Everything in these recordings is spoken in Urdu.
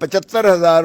75,000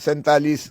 47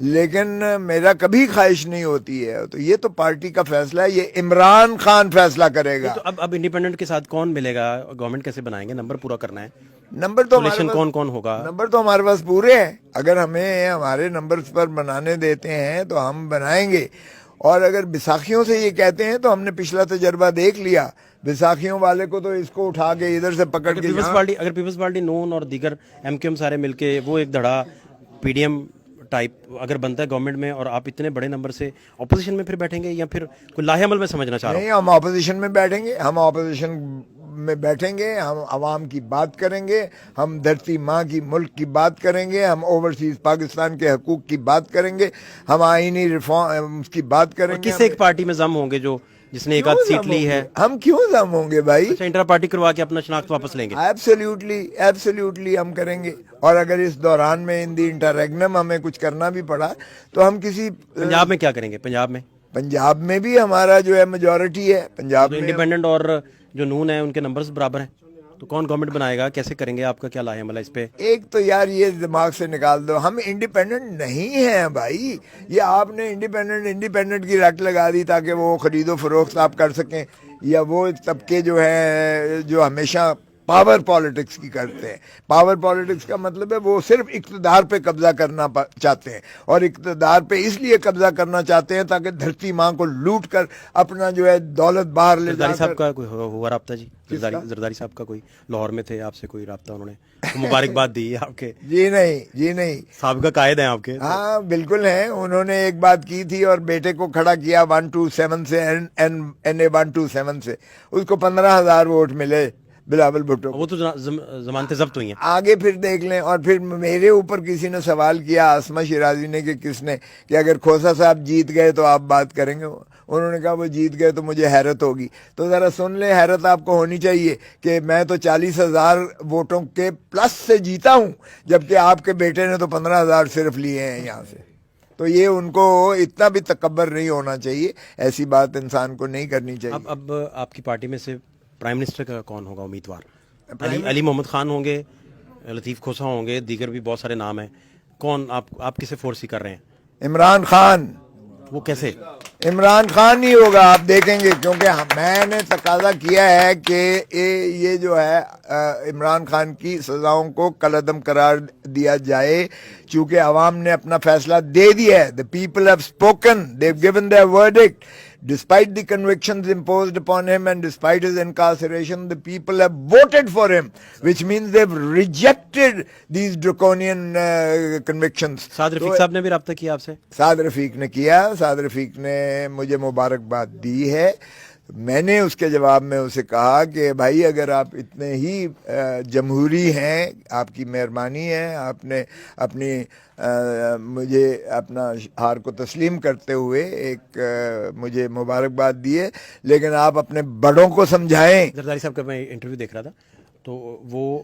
لیکن میرا کبھی خواہش نہیں ہوتی ہے. تو یہ تو پارٹی کا فیصلہ ہے, یہ عمران خان فیصلہ کرے گا. تو اب انڈیپینڈنٹ کے ساتھ کون ملے گا, گورنمنٹ کیسے بنائیں گے, نمبر پورا کرنا ہے, نمبر تو ہمارے الیکشن پاس کون کون ہوگا, نمبر تو ہمارے پاس پورے ہیں. اگر ہمیں ہمارے نمبرز پر بنانے دیتے ہیں تو ہم بنائیں گے. اور اگر بیساکھیوں سے یہ کہتے ہیں تو ہم نے پچھلا تجربہ دیکھ لیا. بیساکھیوں والے کو تو اس کو اٹھا کے ادھر سے پکڑ کے اگر پیپلز پارٹی نون اور دیگر ایم کیو ایم سارے مل کے وہ ایک دھڑا پی ڈی ایم ٹائپ اگر بنتا ہے گورنمنٹ میں, اور آپ اتنے بڑے نمبر سے اپوزیشن میں پھر بیٹھیں گے, یا پھر کوئی لاہے عمل میں سمجھنا چاہ رہا ہوں. نہیں, ہم اپوزیشن میں بیٹھیں گے. ہم اپوزیشن میں بیٹھیں گے, ہم عوام کی بات کریں گے, ہم دھرتی ماں کی ملک کی بات کریں گے, ہم اوورسیز پاکستان کے حقوق کی بات کریں گے, ہم آئینی ریفارم کی بات کریں گے. کس ایک پارٹی میں ضم ہوں گے جو جس نے ایک آدھ سیٹ لی ہے؟ ہم کیوں ضم ہوں گے بھائی؟ اچھا, انٹرا پارٹی کروا کے اپنا شناخت واپس لیں گے. ایبسلیوٹلی ہم کریں گے. اور اگر اس دوران میں ان دی انٹرریگنم ہمیں کچھ کرنا بھی پڑا تو ہم کسی پنجاب میں کیا کریں گے؟ پنجاب میں بھی ہمارا جو ہے میجورٹی ہے. پنجاب میں انڈیپینڈنٹ اور جو نون ہے ان کے نمبرز برابر ہیں, تو کون گورنمنٹ بنائے گا, کیسے کریں گے, آپ کا کیا لاہے عمل ہے اس پہ؟ ایک تو یار یہ دماغ سے نکال دو, ہم انڈیپینڈنٹ نہیں ہیں بھائی. یہ آپ نے انڈیپینڈنٹ کی رٹ لگا دی تاکہ وہ خرید و فروخت آپ کر سکیں, یا وہ طبقے جو ہے جو ہمیشہ پاور پالیٹکس کی کرتے ہیں. پاور پالیٹکس کا مطلب ہے وہ صرف اقتدار پہ قبضہ کرنا چاہتے ہیں, اور اقتدار پہ اس لیے قبضہ کرنا چاہتے ہیں تاکہ دھرتی ماں کو لوٹ کر اپنا جو ہے دولت باہر لے جا زرداری صاحب کا کوئی ہوا رابطہ جی؟ زرداری صاحب کا کوئی لاہور میں تھے, آپ سے کوئی رابطہ انہوں نے مبارکباد دی آپ کے؟ جی نہیں. صاحب کا قائد ہیں آپ کے؟ ہاں بالکل ہیں. انہوں نے ایک بات کی تھی اور بیٹے کو کھڑا کیا 127 سے NA 127 سے, اس کو 15,000 ووٹ ملے بلاول بھٹو. وہ تو ضمانتیں ضبط ہوئی ہیں. آگے پھر دیکھ لیں. اور پھر میرے اوپر کسی نے سوال کیا, آسما شیرازی نے, کہ کس نے, کہ اگر کھوسا صاحب جیت گئے تو آپ بات کریں گے. انہوں نے کہا وہ جیت گئے تو مجھے حیرت ہوگی. تو ذرا سن لیں, حیرت آپ کو ہونی چاہیے کہ میں تو 40,000 ووٹوں کے پلس سے جیتا ہوں, جبکہ آپ کے بیٹے نے تو 15,000 صرف لیے ہیں یہاں سے. تو یہ ان کو اتنا بھی تکبر نہیں ہونا چاہیے, ایسی بات انسان کو نہیں کرنی چاہیے. اب آپ کی پارٹی میں سے پرائم منسٹر کا کون ہوگا امیدوار؟ علی محمد خان ہوں گے, لطیف کھوسا ہوں گے, دیگر بھی بہت سارے نام ہیں. کون آپ کسے فورسی کر رہے ہیں؟ عمران خان. وہ کیسے؟ عمران خان ہی ہوگا, آپ دیکھیں گے, کیونکہ میں نے تقاضا کیا ہے کہ یہ جو ہے عمران خان کی سزاؤں کو کالعدم قرار دیا جائے, چونکہ عوام نے اپنا فیصلہ دے دیا ہے. The people have spoken, they've given their verdict. Despite the convictions imposed upon him and despite his incarceration, the people have voted for him, which means they've rejected these draconian convictions. سعد رفیق صاحب نے بھی رابطہ کیا آپ سے؟ سعد رفیق نے کیا. سعد رفیق نے مجھے مبارکباد دی ہے. میں نے اس کے جواب میں اسے کہا کہ بھائی اگر آپ اتنے ہی جمہوری ہیں, آپ کی مہربانی ہے, آپ نے اپنی مجھے اپنا ہار کو تسلیم کرتے ہوئے ایک مجھے مبارکباد دی ہے, لیکن آپ اپنے بڑوں کو سمجھائیں. زرداری صاحب کا میں انٹرویو دیکھ رہا تھا, تو وہ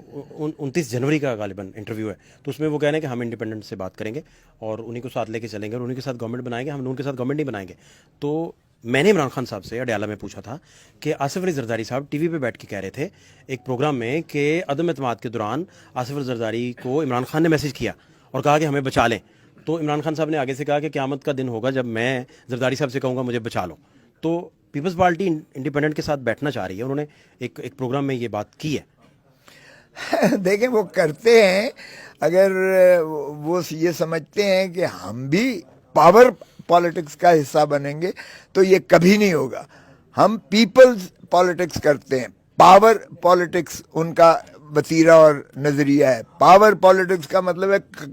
29 جنوری کا غالباً انٹرویو ہے, تو اس میں وہ کہہ رہے ہیں کہ ہم انڈیپینڈنٹ سے بات کریں گے اور انہیں کو ساتھ لے کے چلیں گے اور انہیں کے ساتھ گورنمنٹ بنائیں گے, ہم ان کے ساتھ گورنمنٹ نہیں بنائیں گے. تو میں نے عمران خان صاحب سے اڈیالہ میں پوچھا تھا کہ آصف علی زرداری صاحب ٹی وی پہ بیٹھ کے کہہ رہے تھے ایک پروگرام میں کہ عدم اعتماد کے دوران آصف علی زرداری کو عمران خان نے میسج کیا اور کہا کہ ہمیں بچا لیں. تو عمران خان صاحب نے آگے سے کہا کہ قیامت کا دن ہوگا جب میں زرداری صاحب سے کہوں گا مجھے بچا لو. تو پیپلز پارٹی انڈیپینڈنٹ کے ساتھ بیٹھنا چاہ رہی ہے, انہوں نے ایک پروگرام میں یہ بات کی ہے. دیکھیں وہ کرتے ہیں, اگر وہ یہ سمجھتے ہیں کہ ہم بھی پاور پالیٹکس کا حصہ بنیں گے تو یہ کبھی نہیں ہوگا. ہم پیپلز پالیٹکس کرتے ہیں, پاور پالیٹکس ان کا وتیرہ اور نظریہ ہے. پاور پالیٹکس کا مطلب ہے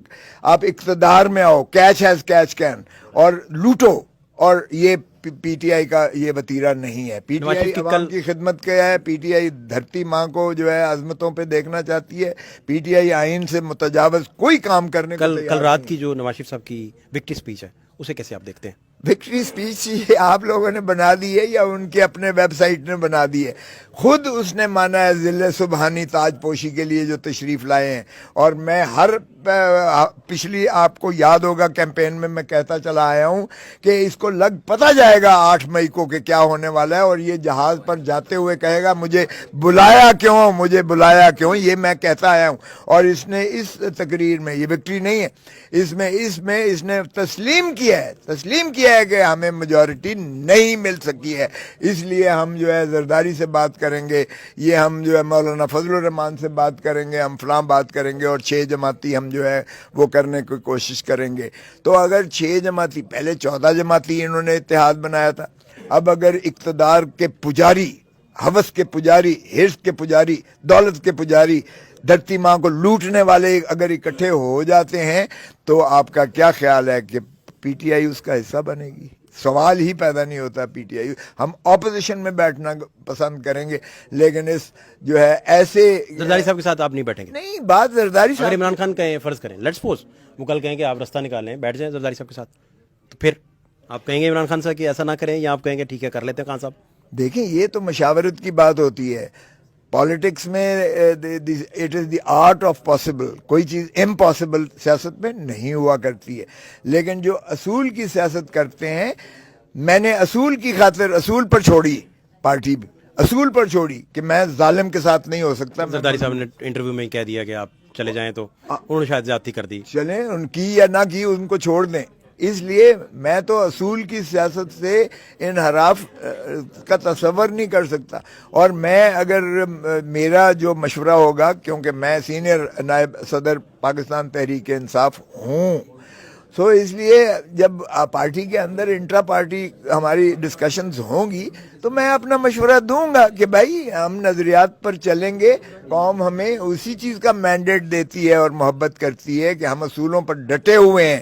آپ اقتدار میں آؤ, کیچ ہیز کیچ کین, اور لوٹو, اور یہ پی ٹی آئی کا یہ وتیرہ نہیں ہے. پی ٹی آئی عوام کی خدمت کیا ہے, پی ٹی آئی دھرتی ماں کو جو ہے عظمتوں پہ دیکھنا چاہتی ہے, پی ٹی آئی آئین سے متجاوز کوئی کام کرنے کو کل رات کی جو نواز شریف صاحب کی وکٹری اسپیچ ہے اسے کیسے آپ دیکھتے ہیں؟ وکٹری اسپیچ آپ لوگوں نے بنا دی ہے یا ان کے اپنے ویب سائٹ نے بنا دی ہے؟ خود اس نے مانا ہے ذل سبحانی تاج پوشی کے لیے جو تشریف لائے ہیں. اور میں ہر پچھلی آپ کو یاد ہوگا کیمپین میں کہتا چلا آیا ہوں کہ اس کو پتہ جائے گا 8 مئی کو کہ کیا ہونے والا ہے, اور یہ جہاز پر جاتے ہوئے کہے گا مجھے بلایا کیوں, یہ میں کہتا آیا ہوں. اور اس نے اس تقریر میں, یہ وکٹری نہیں ہے, اس نے تسلیم کیا ہے کہ ہمیں میجورٹی نہیں مل سکی ہے, اس لیے ہم جو ہے زرداری سے بات کریں گے, یہ ہم جو ہے مولانا فضل الرحمان سے بات کریں گے, ہم فلاں بات کریں گے, اور 6 جماعتی ہم جو ہے وہ کرنے کی کوشش کریں گے. تو اگر 6 جماعتی, پہلے 14 جماعتی انہوں نے اتحاد بنایا تھا, اب اگر اقتدار کے پجاری, ہوس کے پجاری, حرص کے پجاری, دولت کے پجاری, دھرتی ماں کو لوٹنے والے اگر اکٹھے ہو جاتے ہیں, تو آپ کا کیا خیال ہے کہ پی ٹی آئی اس کا حصہ بنے گی؟ سوال ہی پیدا نہیں ہوتا. پی ٹی آئی, ہم اپوزیشن میں بیٹھنا پسند کریں گے, لیکن اس جو ہے ایسے زرداری صاحب کے ساتھ آپ نہیں بیٹھیں گے؟ نہیں, بات زرداری اگر صاحب, عمران خان کہیں, فرض کریں, لیٹس سپوز وہ کل کہیں کہ آپ رستہ نکالیں, بیٹھ جائیں زرداری صاحب کے ساتھ, تو پھر آپ کہیں گے عمران خان صاحب کہ ایسا نہ کریں, یا آپ کہیں گے ٹھیک ہے کر لیتے ہیں خان صاحب؟ دیکھیں یہ تو مشاورت کی بات ہوتی ہے. پالیٹکس میں it is the art of possible, کوئی چیز امپاسبل سیاست میں نہیں ہوا کرتی ہے. لیکن جو اصول کی سیاست کرتے ہیں, میں نے اصول کی خاطر اصول پر چھوڑی پارٹی, اصول پر چھوڑی کہ میں ظالم کے ساتھ نہیں ہو سکتا. زرداری صاحب نے انٹرویو میں کہہ دیا کہ آپ چلے جائیں, تو انہوں نے شاید زیادتی کر دی. چلیں, ان کی یا نہ کی, ان کو چھوڑ دیں. اس لیے میں تو اصول کی سیاست سے انحراف کا تصور نہیں کر سکتا. اور میں اگر میرا جو مشورہ ہوگا, کیونکہ میں سینئر نائب صدر پاکستان تحریک انصاف ہوں, سو اس لیے جب پارٹی کے اندر انٹرا پارٹی ہماری ڈسکشنز ہوں گی تو میں اپنا مشورہ دوں گا کہ بھائی ہم نظریات پر چلیں گے, قوم ہمیں اسی چیز کا مینڈیٹ دیتی ہے اور محبت کرتی ہے کہ ہم اصولوں پر ڈٹے ہوئے ہیں.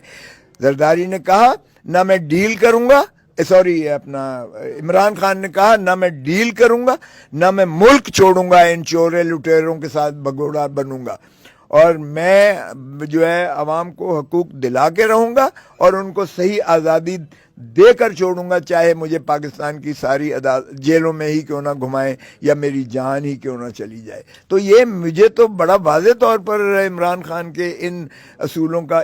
زرداری نے کہا نہ میں ڈیل کروں گا, عمران خان نے کہا نہ میں ڈیل کروں گا, نہ میں ملک چھوڑوں گا, ان چورے لٹیروں کے ساتھ بگوڑا بنوں گا, اور میں جو ہے عوام کو حقوق دلا کے رہوں گا اور ان کو صحیح آزادی دے کر چھوڑوں گا, چاہے مجھے پاکستان کی ساری جیلوں میں ہی کیوں نہ گھمائیں یا میری جان ہی کیوں نہ چلی جائے. تو یہ مجھے تو بڑا واضح طور پر عمران خان کے ان اصولوں کا